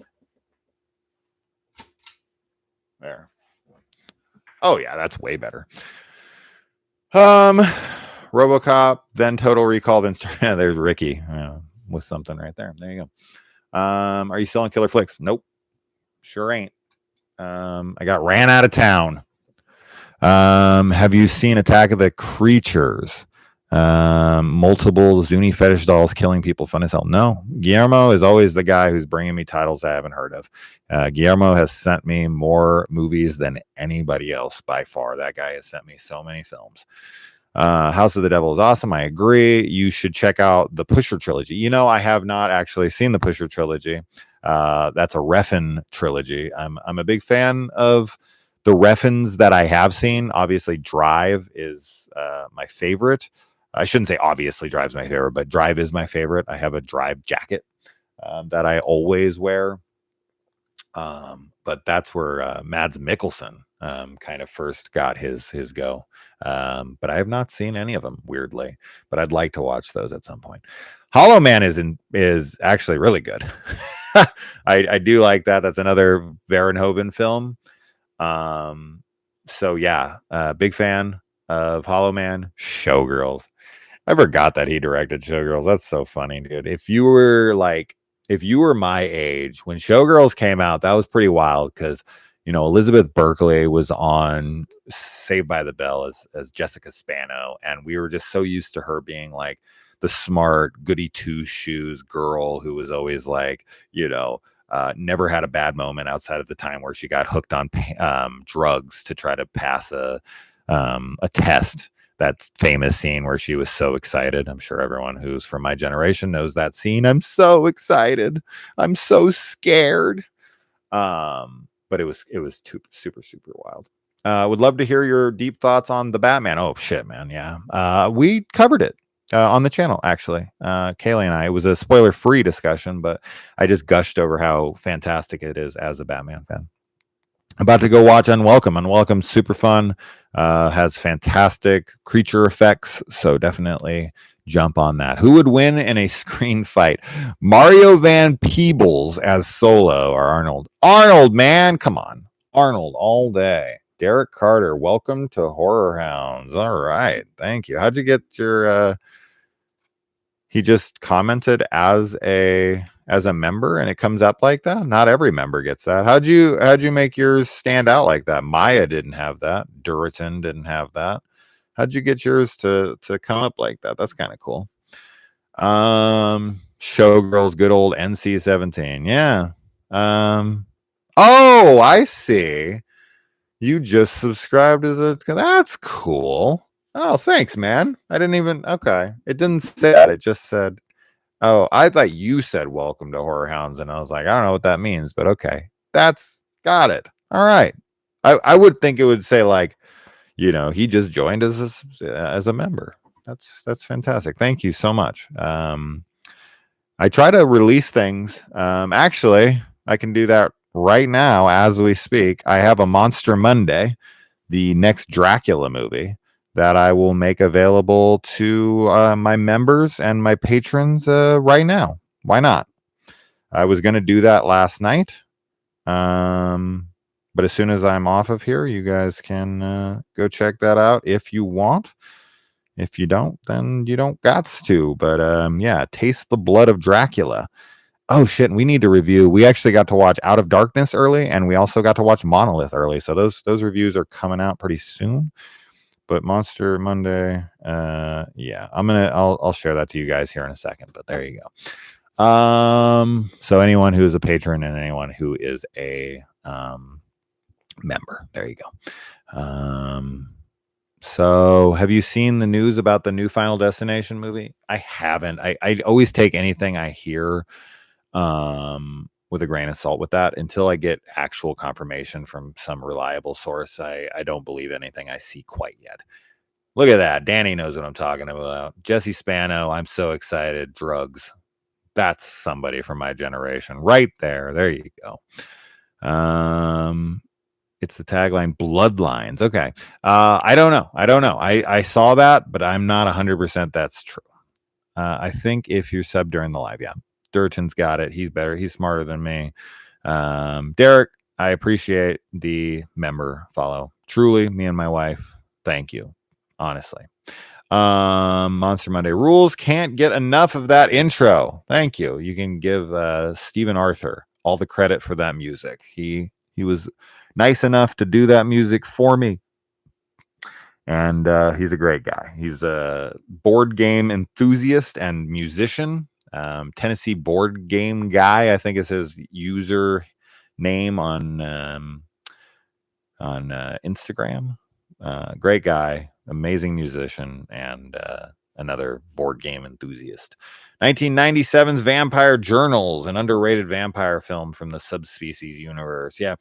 There. Oh yeah, that's way better. RoboCop, then Total Recall, then there's Ricky with something right there. There you go. Are you selling Killer Flicks? Nope, sure ain't. I got ran out of town. Have you seen Attack of the Creatures? Multiple Zuni fetish dolls killing people, fun as hell. No, Guillermo is always the guy who's bringing me titles I haven't heard of. Guillermo has sent me more movies than anybody else by far. That guy has sent me so many films. House of the Devil is awesome. I agree. You should check out the Pusher trilogy. I have not actually seen the Pusher trilogy. That's a Refn trilogy. I'm a big fan of the Refns that I have seen. Obviously, Drive is my favorite. I shouldn't say obviously Drive's my favorite, but Drive is my favorite. I have a Drive jacket that I always wear. But that's where Mads Mikkelsen kind of first got his go. But I have not seen any of them, weirdly. But I'd like to watch those at some point. Hollow Man is actually really good. I do like that. That's another Verhoeven film. So yeah, big fan of Hollow Man. Showgirls. I forgot that he directed Showgirls. That's so funny, dude. If you were my age when Showgirls came out, that was pretty wild because Elizabeth Berkley was on Saved by the Bell as Jessica Spano, and we were just so used to her being like the smart goody two shoes girl who was always like, never had a bad moment outside of the time where she got hooked on drugs to try to pass a test. That famous scene where she was so excited. I'm sure everyone who's from my generation knows that scene. I'm so excited. I'm so scared. But it was super, super wild. Would love to hear your deep thoughts on the Batman. Oh shit, man. Yeah. We covered it on the channel, actually. Kaylee and I, it was a spoiler-free discussion, but I just gushed over how fantastic it is as a Batman fan. About to go watch Unwelcome. Unwelcome, super fun. Has fantastic creature effects, so definitely jump on that. Who would win in a screen fight? Mario Van Peebles as Solo or Arnold? Arnold, man, come on. Arnold all day. Derek Carter, welcome to Horror Hounds. All right, thank you. How'd you get your... He just commented as a member and it comes up like that. Not every member gets that. How'd you make yours stand out like that? Maya didn't have that. Duritan didn't have that. How'd you get yours to come up like that? That's kind of cool. Showgirls, good old NC-17. Yeah. Oh, I see. You just subscribed that's cool. Oh, thanks, man. I didn't even, okay. It didn't say that. It just said, oh, I thought you said welcome to Horror Hounds. And I was like, I don't know what that means, but okay. That's got it. All right. I would think it would say like, he just joined as a member. That's fantastic. Thank you so much. I try to release things. Actually, I can do that right now as we speak. I have a Monster Monday, the next Dracula movie, that I will make available to my members and my patrons right now. Why not? I was going to do that last night. But as soon as I'm off of here, you guys can go check that out if you want. If you don't, then you don't gots to. But yeah, Taste the Blood of Dracula. Oh shit, we need to review. We actually got to watch Out of Darkness early, and we also got to watch Monolith early. So those reviews are coming out pretty soon. But Monster Monday, yeah, I'll share that to you guys here in a second. But there you go. So anyone who is a patron and anyone who is a member, there you go. So have you seen the news about the new Final Destination movie? I haven't. I always take anything I hear with a grain of salt with that until I get actual confirmation from some reliable source. I don't believe anything I see quite yet. Look at that. Danny knows what I'm talking about. Jesse Spano, I'm so excited. Drugs. That's somebody from my generation right there. There you go. It's the tagline Bloodlines. Okay. I don't know. I saw that, but I'm not 100% that's true. I think if you're sub during the live, yeah. Durchin's got it. He's better. He's smarter than me. Derek, I appreciate the member follow. Truly, me and my wife, thank you. Honestly. Monster Monday rules. Can't get enough of that intro. Thank you. You can give Stephen Arthur all the credit for that music. He was nice enough to do that music for me. And he's a great guy. He's a board game enthusiast and musician. Tennessee board game guy, I think is his user name on Instagram. Great guy, amazing musician, and another board game enthusiast. 1997's Vampire Journals, an underrated vampire film from the Subspecies universe. Yeah,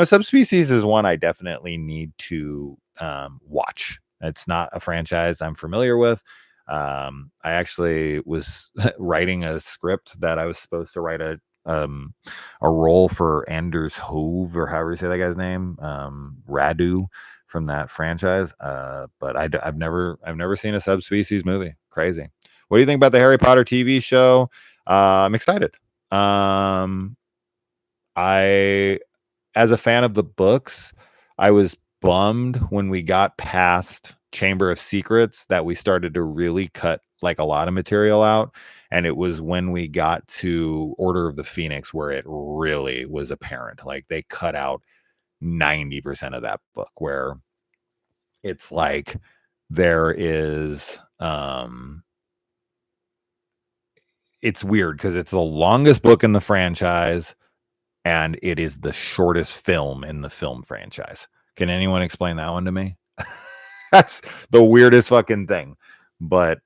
Subspecies is one I definitely need to watch. It's not a franchise I'm familiar with. I actually was writing a script that I was supposed to write a role for Anders Hove, or however you say that guy's name, Radu from that franchise. But I've never seen a Subspecies movie. Crazy. What do you think about the Harry Potter TV show? I'm excited. I, as a fan of the books, I was bummed when we got past Chamber of Secrets that we started to really cut like a lot of material out. And it was when we got to Order of the Phoenix where it really was apparent. Like they cut out 90% of that book, where it's like there is it's weird because it's the longest book in the franchise and it is the shortest film in the film franchise. Can anyone explain that one to me? That's the weirdest fucking thing. But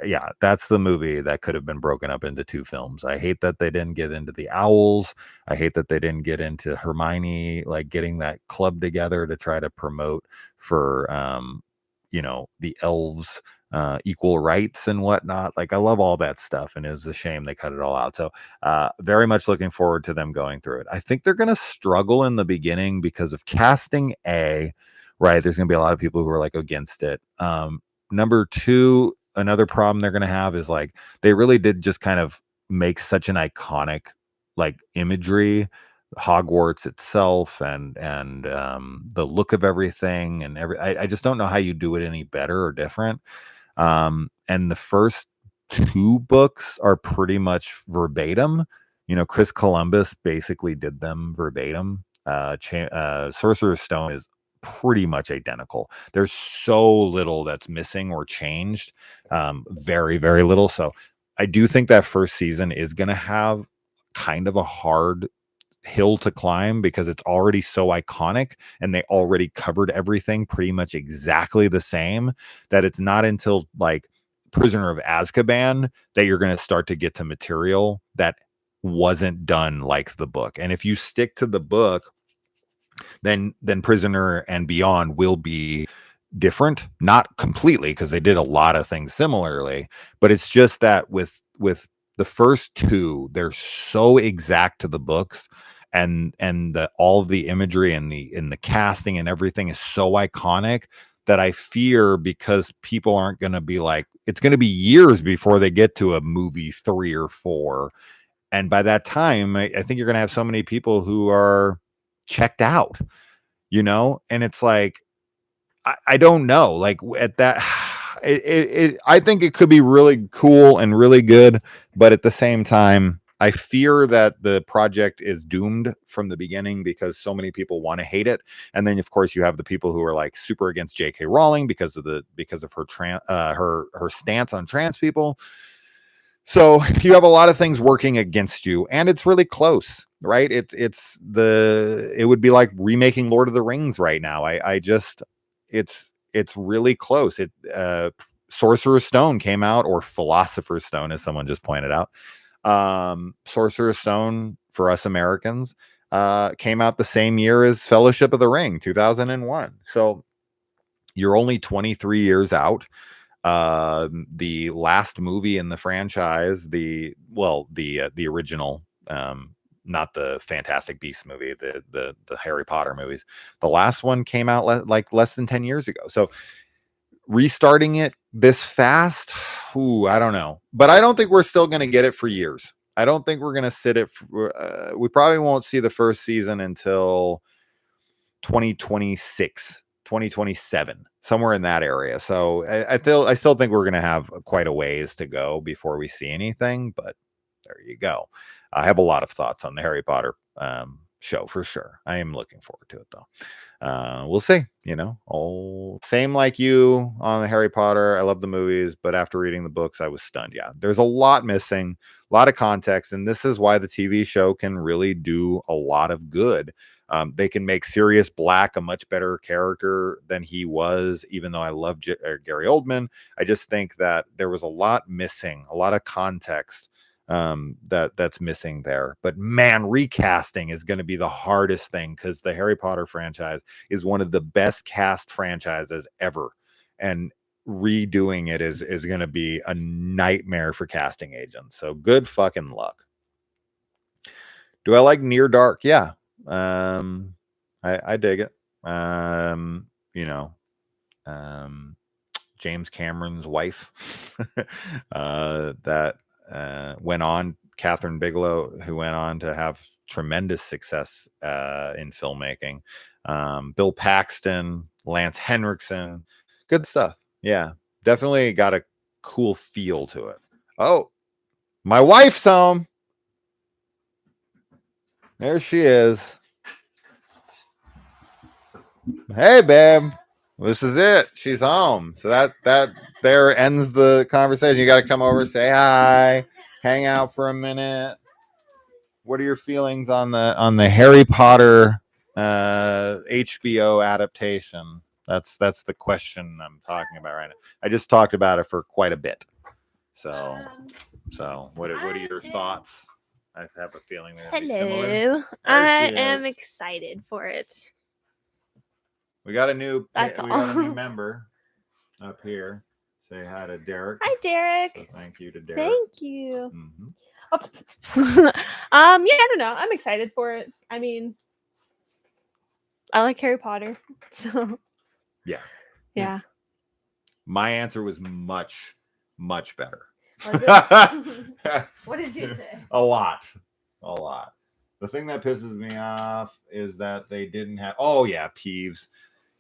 yeah, that's the movie that could have been broken up into two films. I hate that they didn't get into the owls. I hate that they didn't get into Hermione, like getting that club together to try to promote for, the elves, equal rights and whatnot. Like I love all that stuff, and it was a shame they cut it all out. So very much looking forward to them going through it. I think they're going to struggle in the beginning because of casting. Right, there's going to be a lot of people who are like against it. Number two, another problem they're going to have is like they really did just kind of make such an iconic like imagery, Hogwarts itself, and the look of everything, and I just don't know how you do it any better or different. And the first two books are pretty much verbatim. Chris Columbus basically did them verbatim. Sorcerer's Stone is pretty much identical. There's so little that's missing or changed, very, very little. So I do think that first season is going to have kind of a hard hill to climb because it's already so iconic and they already covered everything pretty much exactly the same, that it's not until like Prisoner of Azkaban that you're going to start to get to material that wasn't done like the book. And if you stick to the book, then Prisoner and Beyond will be different, not completely, because they did a lot of things similarly, but it's just that with the first two, they're so exact to the books, and all the imagery and the casting and everything is so iconic that I fear, because people aren't going to be like, it's going to be years before they get to a movie 3 or 4, And by that time, I think you're going to have so many people who are checked out, and it's like, I don't know, like at that, I think it could be really cool and really good, but at the same time, I fear that the project is doomed from the beginning because so many people want to hate it, and then of course you have the people who are like super against J.K. Rowling because of her stance on trans people. So you have a lot of things working against you, and it's really close, right? It would be like remaking Lord of the Rings right now. It's really close. Sorcerer's Stone came out, or Philosopher's Stone, as someone just pointed out. Sorcerer's Stone for us Americans came out the same year as Fellowship of the Ring, 2001. So you're only 23 years out. The last movie in the franchise, the original, not the Fantastic Beasts movie, the Harry Potter movies, the last one came out less than 10 years ago. So restarting it this fast, I don't know, but I don't think we're still going to get it for years. I don't think we're going to sit it we probably won't see the first season until 2026, 2027, somewhere in that area. So I still think we're going to have quite a ways to go before we see anything, but there you go. I have a lot of thoughts on the Harry Potter show for sure. I am looking forward to it though. We'll see, same like you on the Harry Potter. I love the movies, but after reading the books, I was stunned. Yeah, there's a lot missing, a lot of context, and this is why the TV show can really do a lot of good. They can make Sirius Black a much better character than he was, even though I love Gary Oldman. I just think that there was a lot missing, a lot of context that's missing there. But man, recasting is going to be the hardest thing because the Harry Potter franchise is one of the best cast franchises ever. And redoing it is going to be a nightmare for casting agents. So good fucking luck. Do I like Near Dark? Yeah. I dig it. James Cameron's wife that went on, Catherine Bigelow, who went on to have tremendous success in filmmaking. Bill Paxton, Lance Henriksen, good stuff. Yeah, definitely got a cool feel to it. Oh, my wife's home. There she is. Hey, babe. This is it. She's home. So that there ends the conversation. You got to come over, say hi, hang out for a minute. What are your feelings on the Harry Potter HBO adaptation? That's the question I'm talking about right now. I just talked about it for quite a bit. So what are your thoughts? I have a feeling they're gonna be similar. I am excited for it. We got a new member up here. Say hi to Derek. Hi, Derek. So thank you to Derek. Thank you. Mm-hmm. Yeah, I don't know. I'm excited for it. I mean, I like Harry Potter, so yeah. My answer was much, much better. What did you say? A lot. The thing that pisses me off is that they didn't have. Oh yeah, Peeves.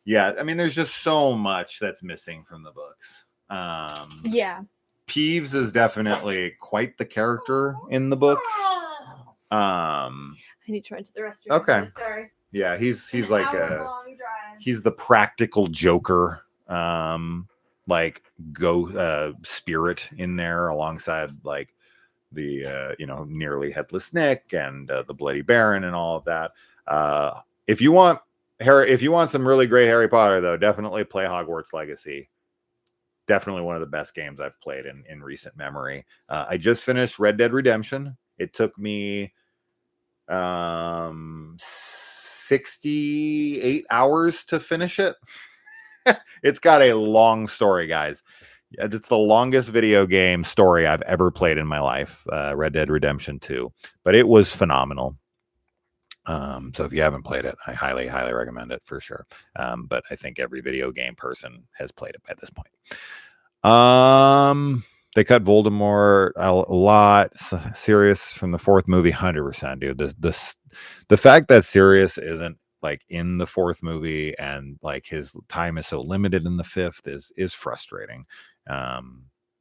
Yeah, I mean, there's just so much that's missing from the books. Yeah. Peeves is definitely quite the character in the books. I need to run to the restroom. Okay. Sorry. Yeah, he's like he's the practical Joker, spirit in there alongside like the nearly headless Nick and the Bloody Baron and all of that. If you want some really great Harry Potter though, definitely play Hogwarts Legacy. Definitely one of the best games I've played in recent memory. I just finished Red Dead Redemption. It took me 68 hours to finish it. It's got a long story, guys. It's the longest video game story I've ever played in my life, Red Dead Redemption 2. But it was phenomenal. So if you haven't played it, I highly, highly recommend it for sure. But I think every video game person has played it by this point. They cut Voldemort a lot. Sirius from the fourth movie, 100%, dude. The fact that Sirius isn't like in the fourth movie and like his time is so limited in the fifth is frustrating.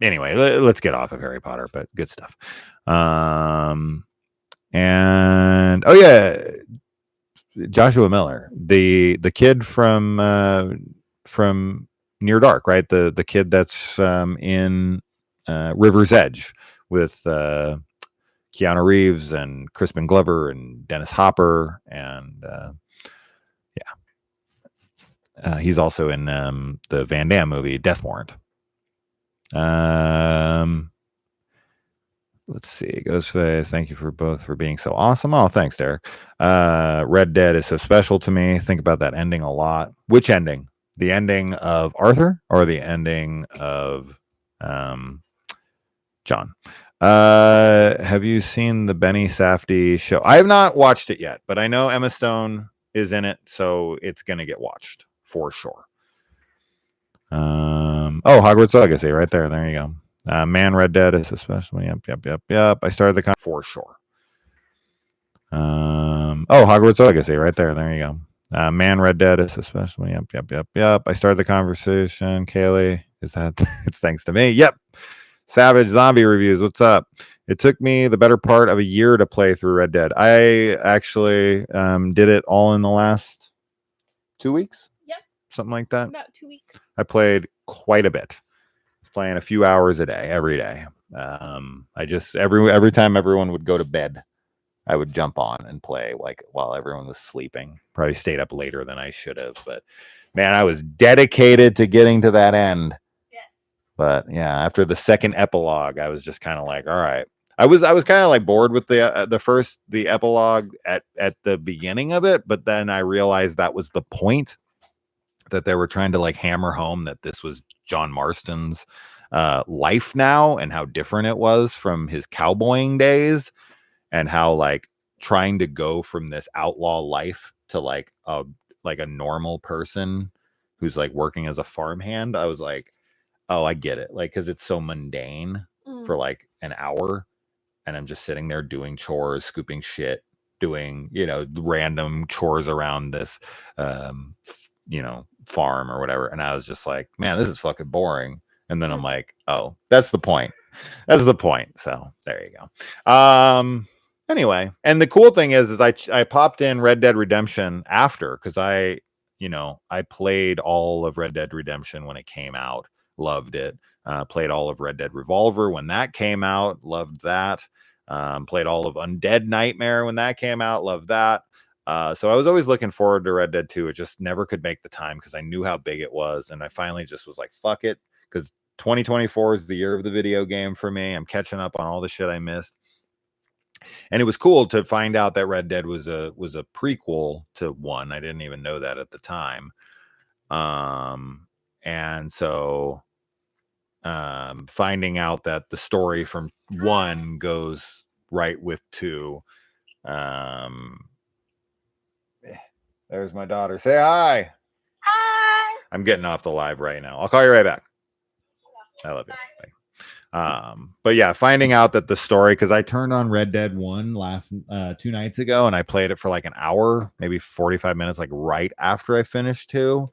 Anyway, let's get off of Harry Potter, but good stuff. And oh yeah, Joshua Miller, the kid from Near Dark, right? The kid that's in River's Edge with Keanu Reeves and Crispin Glover and Dennis Hopper, and he's also in the Van Damme movie Death Warrant. Let's see. Ghostface, thank you for both for being so awesome. Oh, thanks, Derek. Red Dead is so special to me. Think about that ending a lot. Which ending? The ending of Arthur or the ending of John? Have you seen the Benny Safdie show? I have not watched it yet, but I know Emma Stone is in it, so it's gonna get watched for sure. Oh, Hogwarts Legacy, right there. There you go. Man, Red Dead is especially. Yep. I started the for sure. Oh, Hogwarts Legacy, right there. There you go. Man, Red Dead is especially. Yep. I started the conversation. Kaylee, is that? It's thanks to me. Yep. Savage Zombie Reviews. What's up? It took me the better part of a year to play through Red Dead. I actually did it all in the last 2 weeks. Yep. Something like that. About 2 weeks. I played quite a bit. Playing a few hours a day, every day. I just every time everyone would go to bed, I would jump on and play like while everyone was sleeping. Probably stayed up later than I should have, but man, I was dedicated to getting to that end. Yeah. But yeah, after the second epilogue, I was just kind of like, all right. I was kind of like bored with the epilogue at the beginning of it, but then I realized that was the point, that they were trying to like hammer home that this was John Marston's life now and how different it was from his cowboying days, and how like trying to go from this outlaw life to like a normal person who's like working as a farmhand. I was like, oh, I get it. Like, cause it's so mundane for like an hour, and I'm just sitting there doing chores, scooping shit, doing, random chores around this, farm or whatever. And I was just like, man, this is fucking boring. And then I'm like, oh, that's the point. So there you go. Anyway, and the cool thing is I popped in Red Dead Redemption after, because I played all of Red Dead Redemption when it came out, loved it. Played all of Red Dead Revolver when that came out, loved that. Played all of Undead Nightmare when that came out, loved that. So I was always looking forward to Red Dead 2. It just never could make the time because I knew how big it was. And I finally just was like, fuck it. Because 2024 is the year of the video game for me. I'm catching up on all the shit I missed. And it was cool to find out that Red Dead was a prequel to 1. I didn't even know that at the time. And so finding out that the story from 1 goes right with 2. There's my daughter. Say hi. Hi. I'm getting off the live right now. I'll call you right back. I love you. Bye. But yeah, finding out that the story, because I turned on Red Dead 1 last 2 nights ago, and I played it for like an hour, maybe 45 minutes, like right after I finished 2.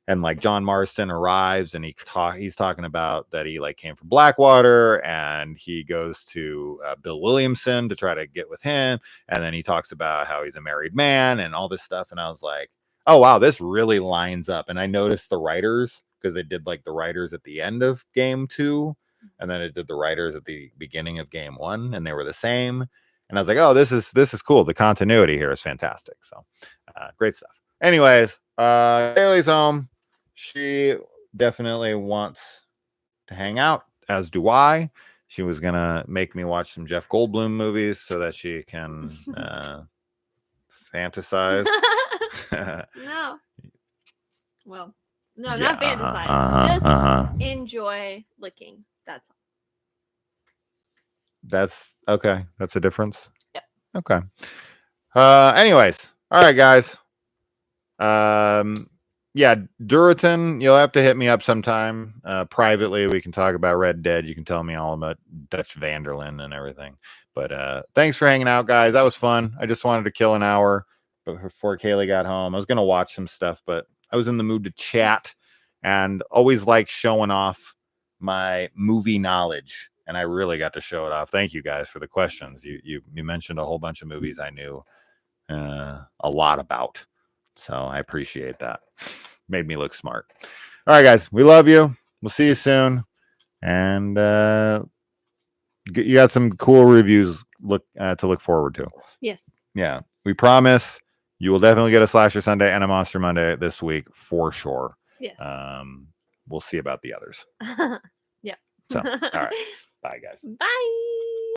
And like John Marston arrives, and he's talking about that he like came from Blackwater, and he goes to Bill Williamson to try to get with him, and then he talks about how he's a married man and all this stuff. And I was like, oh wow, this really lines up. And I noticed the writers, because they did like the writers at the end of game 2, and then it did the writers at the beginning of game 1, and they were the same. And I was like, oh, this is cool. The continuity here is fantastic. So great stuff. Anyways, Haley's home. She definitely wants to hang out, as do I. She was gonna make me watch some Jeff Goldblum movies so that she can fantasize. No. Well, no, yeah, not fantasize. Just enjoy licking. That's all. That's okay. That's a difference. Yep. Okay. Anyways, all right, guys. yeah, Duritan, you'll have to hit me up sometime privately. We can talk about Red Dead. You can tell me all about Dutch Vanderlyn and everything. But thanks for hanging out, guys. That was fun. I just wanted to kill an hour before Kaylee got home. I was going to watch some stuff, but I was in the mood to chat and always like showing off my movie knowledge. And I really got to show it off. Thank you guys for the questions. You mentioned a whole bunch of movies I knew a lot about. So I appreciate that. Made me look smart. All right, guys. We love you. We'll see you soon. And you got some cool reviews to look forward to. Yes. Yeah. We promise you will definitely get a Slasher Sunday and a Monster Monday this week for sure. Yes. We'll see about the others. Yeah. So, all right. Bye, guys. Bye.